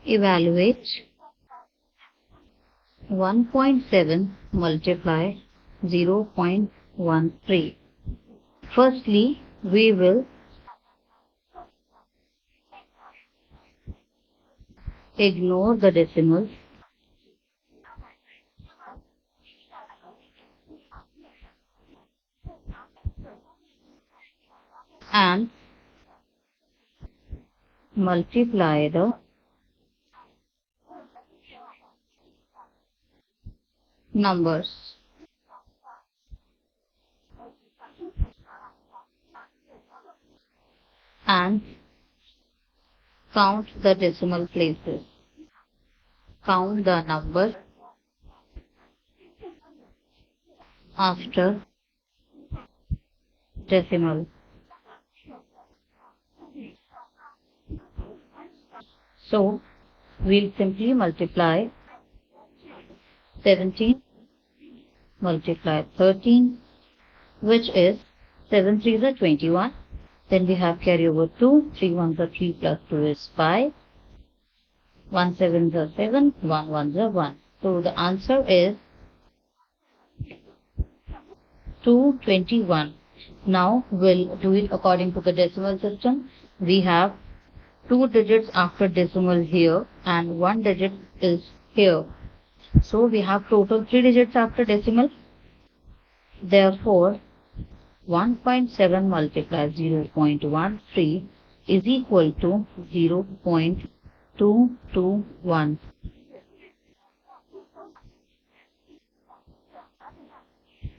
Evaluate 1.7 multiply 0.13. Firstly, we will ignore the decimals and multiply the numbers. And count the decimal places. Count the number after decimal. So, we'll simply multiply 17 multiply 13, which is 7 3s are 21. Then we have carry over 2, 3 1s are 3 plus 2 is 5, 1 7s are 7, 1 1s are 1. So the answer is 221. Now we'll do it according to the decimal system. We have 2 digits after decimal here and 1 digit is here. So we have total 3 digits after decimal. Therefore, 1.7 multiplied 0.13 is equal to 0.221.